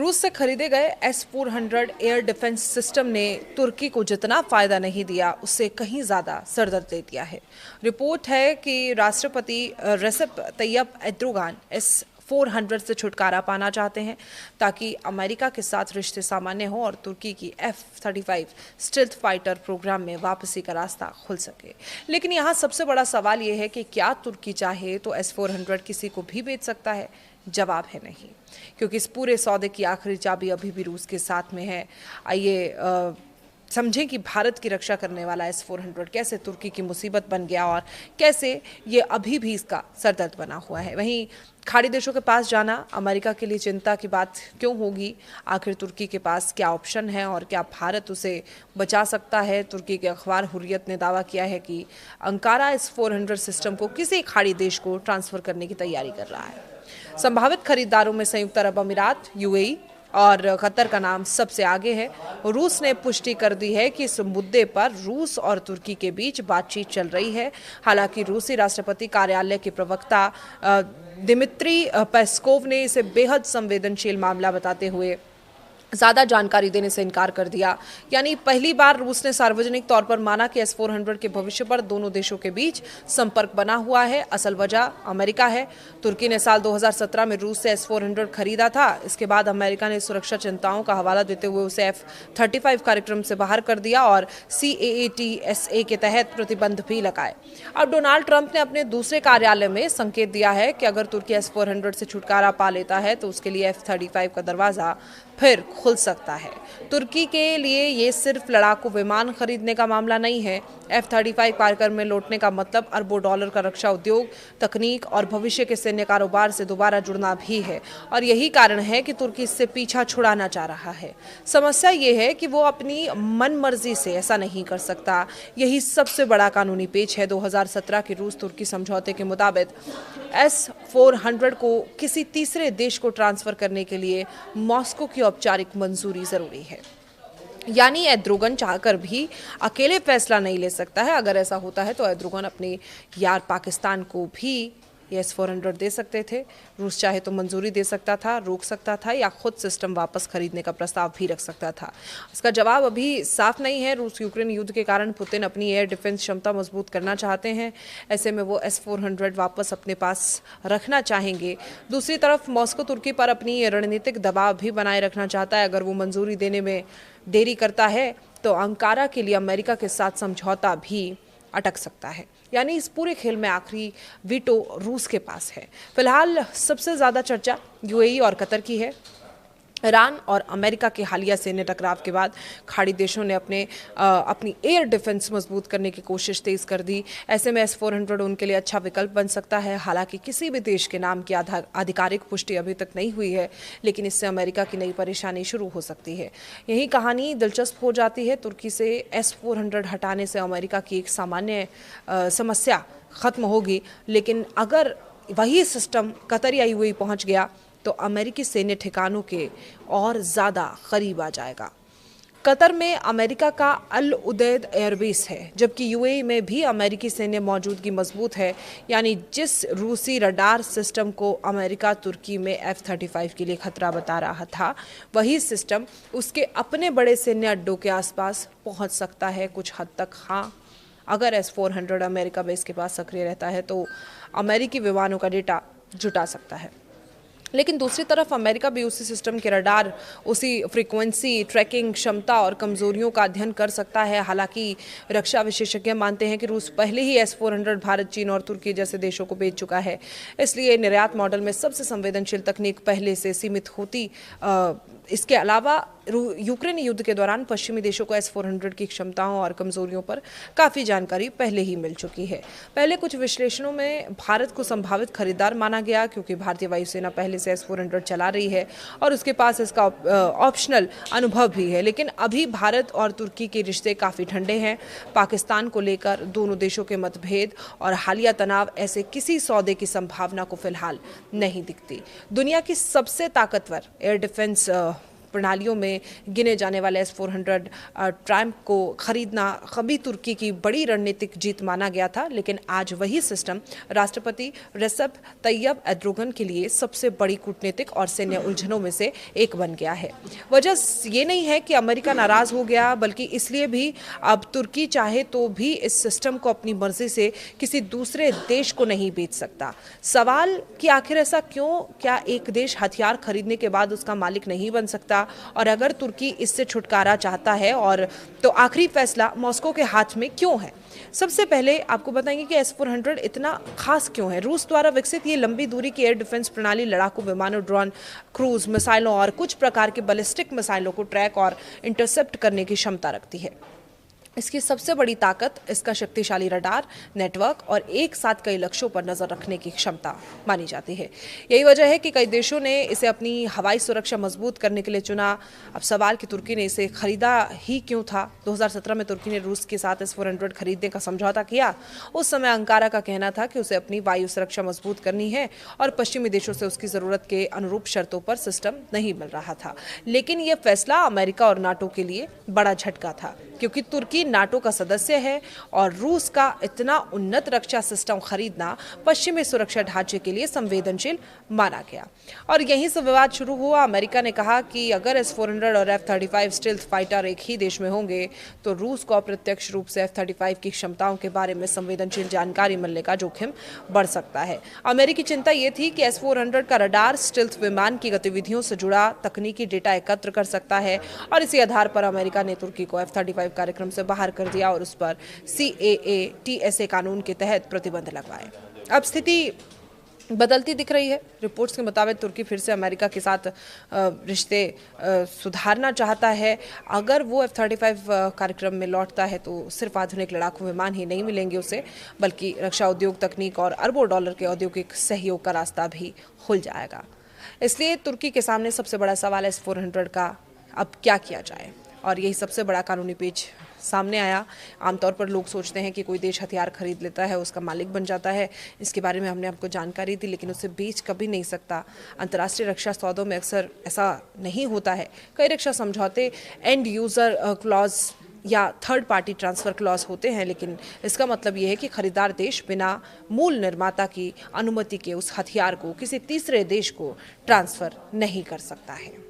रूस से खरीदे गए S-400 एयर डिफेंस सिस्टम ने तुर्की को जितना फायदा नहीं दिया उससे कहीं ज्यादा सरदर्द दे दिया है। रिपोर्ट है कि राष्ट्रपति रेसेप तैयब एर्दोगान S-400 से छुटकारा पाना चाहते हैं ताकि अमेरिका के साथ रिश्ते सामान्य हो और तुर्की की F-35 स्टिल्थ फाइटर प्रोग्राम में वापसी का रास्ता खुल सके। लेकिन यहाँ सबसे बड़ा सवाल ये है कि क्या तुर्की चाहे तो S-400 किसी को भी बेच सकता है? जवाब है नहीं, क्योंकि इस पूरे सौदे की आखिरी चाबी अभी भी रूस के साथ में है। आइए समझें कि भारत की रक्षा करने वाला S-400 कैसे तुर्की की मुसीबत बन गया और कैसे ये अभी भी इसका सरदर्द बना हुआ है। वहीं खाड़ी देशों के पास जाना अमेरिका के लिए चिंता की बात क्यों होगी? आखिर तुर्की के पास क्या ऑप्शन है और क्या भारत उसे बचा सकता है? तुर्की के अखबार हुर्रियत ने दावा किया है कि अंकारा S-400 सिस्टम को किसी खाड़ी देश को ट्रांसफर करने की तैयारी कर रहा है। संभावित खरीदारों में संयुक्त अरब अमीरात, यूएई और कतर का नाम सबसे आगे है। रूस ने पुष्टि कर दी है कि इस मुद्दे पर रूस और तुर्की के बीच बातचीत चल रही है। हालांकि रूसी राष्ट्रपति कार्यालय के प्रवक्ता दिमित्री पेस्कोव ने इसे बेहद संवेदनशील मामला बताते हुए ज़्यादा जानकारी देने से इनकार कर दिया। यानी पहली बार रूस ने सार्वजनिक तौर पर माना कि S-400 के भविष्य पर दोनों देशों के बीच संपर्क बना हुआ है। असल वजह अमेरिका है। तुर्की ने साल 2017 में रूस से S-400 खरीदा था। इसके बाद अमेरिका ने सुरक्षा चिंताओं का हवाला देते हुए उसे F-35 कार्यक्रम से बाहर कर दिया और CAATSA के तहत प्रतिबंध भी लगाए। अब डोनाल्ड ट्रंप ने अपने दूसरे कार्यालय में संकेत दिया है कि अगर तुर्की S-400 से छुटकारा पा लेता है तो उसके लिए F-35 का दरवाज़ा फिर खुल सकता है। तुर्की के लिए ये सिर्फ लड़ाकू विमान खरीदने का मामला नहीं है। F-35 कार्यक्रम में लौटने का मतलब अरबों डॉलर का रक्षा उद्योग, तकनीक और भविष्य के सैन्य कारोबार से दोबारा जुड़ना भी है और यही कारण है कि तुर्की इससे पीछा छुड़ाना चाह रहा है। समस्या ये है कि वो अपनी मनमर्जी से ऐसा नहीं कर सकता। यही सबसे बड़ा कानूनी पेच है। 2017 के रूस तुर्की समझौते के मुताबिक S-400 को किसी तीसरे देश को ट्रांसफर करने के लिए मॉस्को की औपचारिक मंजूरी जरूरी है। यानी एर्दोगन चाहकर भी अकेले फैसला नहीं ले सकता है। अगर ऐसा होता है तो एर्दोगन अपने यार पाकिस्तान को भी S-400 दे सकते थे। रूस चाहे तो मंजूरी दे सकता था, रोक सकता था या खुद सिस्टम वापस खरीदने का प्रस्ताव भी रख सकता था। इसका जवाब अभी साफ नहीं है। रूस यूक्रेन युद्ध के कारण पुतिन अपनी एयर डिफेंस क्षमता मजबूत करना चाहते हैं। ऐसे में वो S-400 वापस अपने पास रखना चाहेंगे। दूसरी तरफ मॉस्को तुर्की पर अपनी रणनीतिक दबाव भी बनाए रखना चाहता है। अगर वो मंजूरी देने में देरी करता है तो अंकारा के लिए अमेरिका के साथ समझौता भी अटक सकता है। यानी इस पूरे खेल में आखिरी वीटो रूस के पास है। फिलहाल सबसे ज़्यादा चर्चा यूएई और कतर की है। ईरान और अमेरिका के हालिया सैन्य टकराव के बाद खाड़ी देशों ने अपनी एयर डिफेंस मजबूत करने की कोशिश तेज कर दी। ऐसे में S-400 उनके लिए अच्छा विकल्प बन सकता है। हालांकि किसी भी देश के नाम की आधिकारिक पुष्टि अभी तक नहीं हुई है, लेकिन इससे अमेरिका की नई परेशानी शुरू हो सकती है। यही कहानी दिलचस्प हो जाती है। तुर्की से S-400 हटाने से अमेरिका की एक सामान्य समस्या खत्म होगी, लेकिन अगर वही सिस्टम कतर या यूएई पहुंच गया तो अमेरिकी सैन्य ठिकानों के और ज़्यादा करीब आ जाएगा। कतर में अमेरिका का अल उदैद एयरबेस है, जबकि यूएई में भी अमेरिकी सैन्य मौजूदगी मजबूत है। यानी जिस रूसी रडार सिस्टम को अमेरिका तुर्की में F-35 के लिए खतरा बता रहा था, वही सिस्टम उसके अपने बड़े सैन्य अड्डों के आसपास पहुंच सकता है कुछ हद तक। हाँ, अगर S-400 अमेरिका बेस के पास सक्रिय रहता है तो अमेरिकी विमानों का डेटा जुटा सकता है। लेकिन दूसरी तरफ अमेरिका भी उसी सिस्टम के रडार, उसी फ्रीक्वेंसी, ट्रैकिंग क्षमता और कमजोरियों का अध्ययन कर सकता है। हालांकि रक्षा विशेषज्ञ मानते हैं कि रूस पहले ही S-400 भारत, चीन और तुर्की जैसे देशों को बेच चुका है। इसलिए निर्यात मॉडल में सबसे संवेदनशील तकनीक पहले से सीमित होती। इसके अलावा यूक्रेन युद्ध के दौरान पश्चिमी देशों को S-400 की क्षमताओं और कमजोरियों पर काफ़ी जानकारी पहले ही मिल चुकी है। पहले कुछ विश्लेषणों में भारत को संभावित खरीदार माना गया, क्योंकि भारतीय वायुसेना पहले से S-400 चला रही है और उसके पास इसका ऑप्शनल अनुभव भी है। लेकिन अभी भारत और तुर्की के रिश्ते काफ़ी ठंडे हैं। पाकिस्तान को लेकर दोनों देशों के मतभेद और हालिया तनाव ऐसे किसी सौदे की संभावना को फिलहाल नहीं दिखती। दुनिया की सबसे ताकतवर एयर डिफेंस प्रणालियों में गिने जाने वाले S-400 ट्रायम्फ को खरीदना कभी तुर्की की बड़ी रणनीतिक जीत माना गया था, लेकिन आज वही सिस्टम राष्ट्रपति रेसेप तैयब एर्दोगन के लिए सबसे बड़ी कूटनीतिक और सैन्य उलझनों में से एक बन गया है। वजह ये नहीं है कि अमेरिका नाराज हो गया, बल्कि इसलिए भी अब तुर्की चाहे तो भी इस सिस्टम को अपनी मर्जी से किसी दूसरे देश को नहीं बेच सकता। सवाल कि आखिर ऐसा क्यों? क्या एक देश हथियार खरीदने के बाद उसका मालिक नहीं बन सकता? और अगर तुर्की इससे छुटकारा चाहता है और तो आखिरी फैसला मॉस्को के हाथ में क्यों है? सबसे पहले आपको बताएंगे कि S-400 इतना खास क्यों है। रूस द्वारा विकसित ये लंबी दूरी की एयर डिफेंस प्रणाली लड़ाकू विमानों, ड्रोन, क्रूज मिसाइलों और कुछ प्रकार के बैलिस्टिक मिसाइलों को ट्रैक और इंटरसेप्ट करने की क्षमता रखती है। इसकी सबसे बड़ी ताकत इसका शक्तिशाली रडार नेटवर्क और एक साथ कई लक्ष्यों पर नजर रखने की क्षमता मानी जाती है। यही वजह है कि कई देशों ने इसे अपनी हवाई सुरक्षा मजबूत करने के लिए चुना। अब सवाल कि तुर्की ने इसे खरीदा ही क्यों था। 2017 में तुर्की ने रूस के साथ S-400 खरीदने का समझौता किया। उस समय अंकारा का कहना था कि उसे अपनी वायु सुरक्षा मजबूत करनी है और पश्चिमी देशों से उसकी जरूरत के अनुरूप शर्तों पर सिस्टम नहीं मिल रहा था। लेकिन यह फैसला अमेरिका और नाटो के लिए बड़ा झटका था, क्योंकि तुर्की नाटो का सदस्य है और रूस का इतना उन्नत रक्षा सिस्टम खरीदना पश्चिमी सुरक्षा ढांचे के लिए संवेदनशील माना गया। और यहीं से विवाद शुरू हुआ। अमेरिका ने कहा कि अगर S-400 और F-35 स्टील्थ फाइटर एक ही देश में होंगे तो रूस को अप्रत्यक्ष रूप से F-35 की क्षमताओं के बारे में संवेदनशील जानकारी मिलने का जोखिम बढ़ सकता है। अमेरिकी चिंता यह थी कि S-400 का रडार स्टील्थ विमान की गतिविधियों से जुड़ा तकनीकी डेटा एकत्र कर सकता है और इसी आधार पर अमेरिका ने तुर्की को F-35 कार्यक्रम से बाहर कर दिया और उस पर CAA-TSA कानून के तहत प्रतिबंध लगवाए। अब स्थिति बदलती दिख रही है। रिपोर्ट्स के मुताबिक तुर्की फिर से अमेरिका के साथ रिश्ते सुधारना चाहता है। अगर वो F-35 कार्यक्रम में लौटता है तो सिर्फ आधुनिक लड़ाकू विमान ही नहीं मिलेंगे उसे, बल्कि रक्षा उद्योग, तकनीक और अरबों डॉलर के औद्योगिक सहयोग का रास्ता भी खुल जाएगा। इसलिए तुर्की के सामने सबसे बड़ा सवाल है S-400 का अब क्या किया जाए, और यही सबसे बड़ा कानूनी पेच सामने आया। आमतौर पर लोग सोचते हैं कि कोई देश हथियार खरीद लेता है, उसका मालिक बन जाता है। इसके बारे में हमने आपको जानकारी दी, लेकिन उसे बेच कभी नहीं सकता। अंतर्राष्ट्रीय रक्षा सौदों में अक्सर ऐसा नहीं होता है। कई रक्षा समझौते एंड यूज़र क्लॉज या थर्ड पार्टी ट्रांसफ़र क्लॉज होते हैं, लेकिन इसका मतलब ये है कि खरीदार देश बिना मूल निर्माता की अनुमति के उस हथियार को किसी तीसरे देश को ट्रांसफ़र नहीं कर सकता है।